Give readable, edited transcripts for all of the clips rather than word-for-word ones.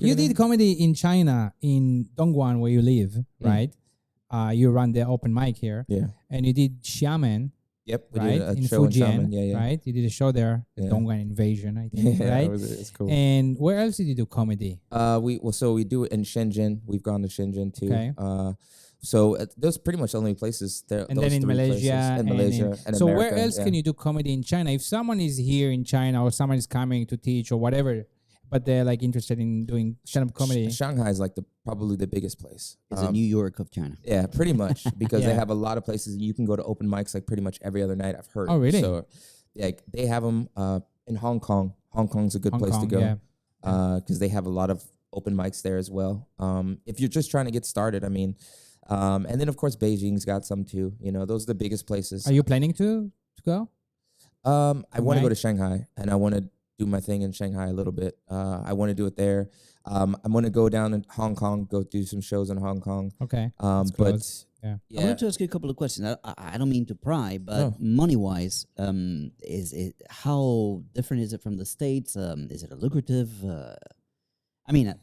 You did comedy in China, in Dongguan, where you live, right? You run the open mic here. Yeah. And you did Xiamen, Yep. We right? did a In show Fujian, in Xiamen. Yeah. right? You did a show there, the Yeah. Dongguan Invasion, I think, Yeah, right? it's cool. And where else did you do comedy? We do it in Shenzhen. We've gone to Shenzhen too. Okay. So those pretty much the only places there. And those then in three Malaysia, places. And Malaysia, and so America, where else can you do comedy in China? If someone is here in China or someone is coming to teach or whatever, but they're like interested in doing stand-up comedy. Shanghai is like probably the biggest place. It's the New York of China. Yeah, pretty much, because Yeah. they have a lot of places you can go to open mics like pretty much every other night. I've heard. Oh, really? So, like they have them in Hong Kong. Hong Kong's a good Hong place to Kong, go yeah. because they have a lot of open mics there as well. If you're just trying to get started, I mean, and then of course Beijing's got some too. You know, those are the biggest places. Are you planning to go? I want to go Right. to Shanghai, and I want to do my thing in Shanghai a little bit. I want to do it there. I'm going to go down in Hong Kong, go do some shows in Hong Kong. Okay. But close. Yeah. I wanted to ask you a couple of questions. I don't mean to pry, but money-wise, is it how different is it from the States? Is it a lucrative? I mean,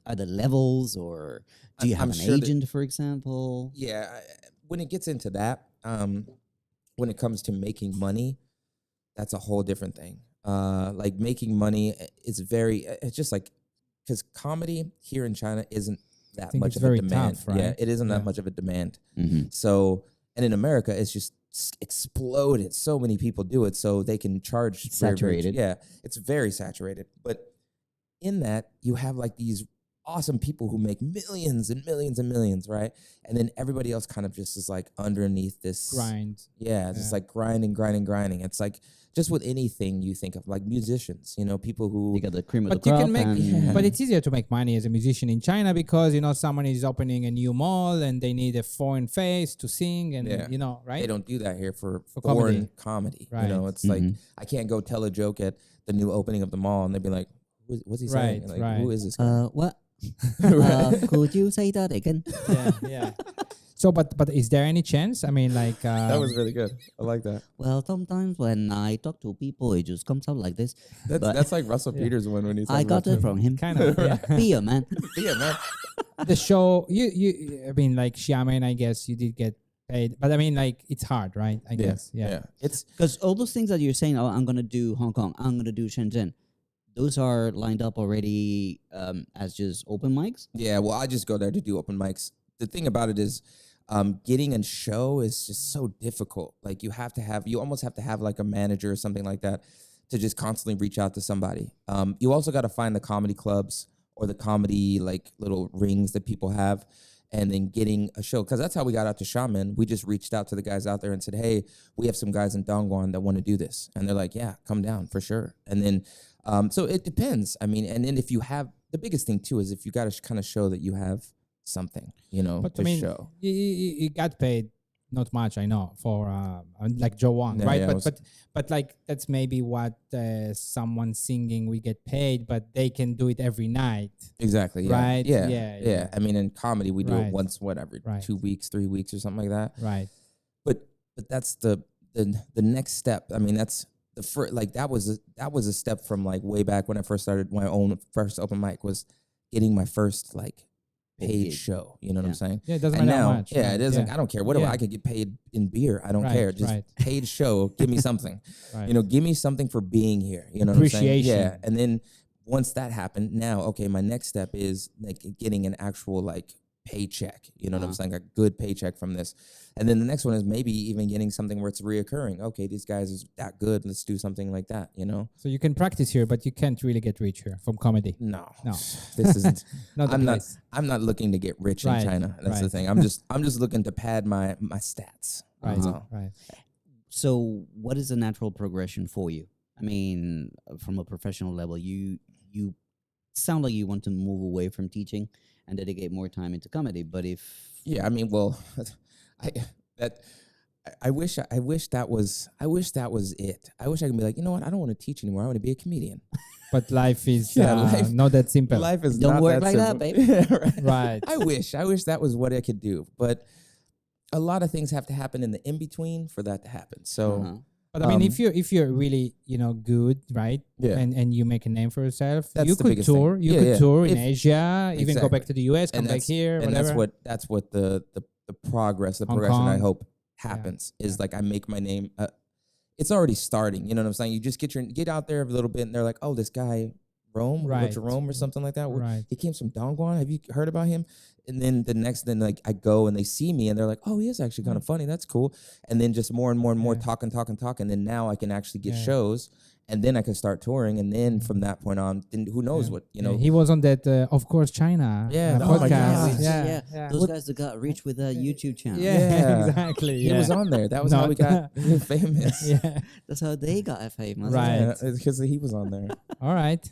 are the levels, or do you have I'm an sure that- agent, for example? Yeah, when it gets into that, when it comes to making money, that's a whole different thing. Like making money is it's just like, because comedy here in China isn't that think much it's of a very demand. tough, right? Yeah, it isn't Yeah. that much of a demand. Mm-hmm. So, and in America, it's just exploded. So many people do it, so they can charge It's very, very- saturated. yeah, it's very saturated. But in that, you have like these awesome people who make millions and millions and millions, right? And then everybody else kind of just is like underneath this Grind. Yeah, it's just Yeah. like grinding. It's like just with anything you think of, like musicians, you know, people who You got the cream of But the you crop. can make, and but it's easier to make money as a musician in China because someone is opening a new mall and they need a foreign face to sing and Yeah. right. they don't do that here for comedy. foreign comedy. Right. You know, it's like Mhm. I can't go tell a joke at the new opening of the mall and they'd be like, "What's he saying? Right, Like, right. Who is this guy?" what? Could you say that again? yeah. So, but is there any chance? I mean, like That was really good. I like that. Well, sometimes when I talk to people, it just comes out like this. But That's like Russell Peters when he's I got it from him. kind of yeah. Be a man. Yeah, man. The show I mean, like Xiamen, I guess you did get paid, but I mean, like it's hard, right? I guess, yeah. It's Because all those things that you're saying, oh, I'm going to do Hong Kong, I'm going to do Shenzhen, those are lined up already as just open mics? Yeah, well, I just go there to do open mics. The thing about it is, getting a show is just so difficult. Like you almost have to have like a manager or something like that to just constantly reach out to somebody. You also got to find the comedy clubs or the comedy like little rings that people have, and then getting a show. Because that's how we got out to Shaman. We just reached out to the guys out there and said, "Hey, we have some guys in Dongguan that want to do this," and they're like, "Yeah, come down for sure." And then, so it depends. I mean, and then if you have the biggest thing too is if you got to kind of show that you have something, But to I mean, show. you got paid not much, I know, for like Joe Wong, Yeah, right? yeah, But like that's maybe what someone singing we get paid, but they can do it every night. Exactly. Yeah. Right, Yeah. yeah. I mean, in comedy, we do Right. it once, every Right. 2 weeks, 3 weeks, or something like that. Right. But that's the next step. I mean, that's the first. Like that was a step from like way back when I first started my own first open mic was getting my first like paid gig. show. You know what I'm saying? Yeah, it doesn't And matter now, how much. yeah, right, it doesn't. yeah. I don't care. Whatever. Yeah. I could get paid in beer. I don't Right, care. Just right. paid show. Give me something. Right. Give me something for being here. You know what I'm saying? Appreciation. Yeah. And then once that happened, now, okay, my next step is like getting an actual like paycheck. You know what I'm saying? A good paycheck from this. And then the next one is maybe even getting something where it's reoccurring. Okay, these guys is that good. Let's do something like that, So you can practice here, but you can't really get rich here from comedy. No. No. This isn't Not the I'm not place. I'm not looking to get rich Right, in China. That's the right. thing. I'm just looking to pad my stats. Right. That's all. Right. So what is the natural progression for you? I mean, from a professional level, you sound like you want to move away from teaching and dedicate more time into comedy. But if Yeah, I mean, well, I wish that was it. I wish I could be like, you know what? I don't want to teach anymore. I want to be a comedian. But life is Yeah, life- not that simple. Life is Don't not work that like that, simple. babe. Yeah, right. Right. I wish that was what I could do, but a lot of things have to happen in the in between for that to happen. So But I mean, if you're really good, right? Yeah. And you make a name for yourself, That's you the could biggest thing. tour. You Yeah, could yeah. tour in If- Asia, even go back Exactly. to the US, come back here, and whatever. that's what the progress, the Hong progression I Kong. hope happens is like I make my name. It's already starting. You know what I'm saying? You just get out there a little bit, and they're like, oh, this guy Rome, we go to Right. Rome or something like that. Right. He came from Dongguan. Have you heard about him? And then then like I go and they see me and they're like, oh, he is actually kind of funny. That's cool. And then just more and more and more Yeah. talking. And then now I can actually get Yeah. shows, and then I can start touring. And then from that point on, then who knows what Yeah, he was on that, of course, China Yeah, podcast. oh my gosh. Yeah, Those guys that got reach with a YouTube channel. yeah, Yeah. exactly. He yeah. was on there. That was how we got famous. Yeah. That's how they got famous. Right. Yeah, because he was on there. All right.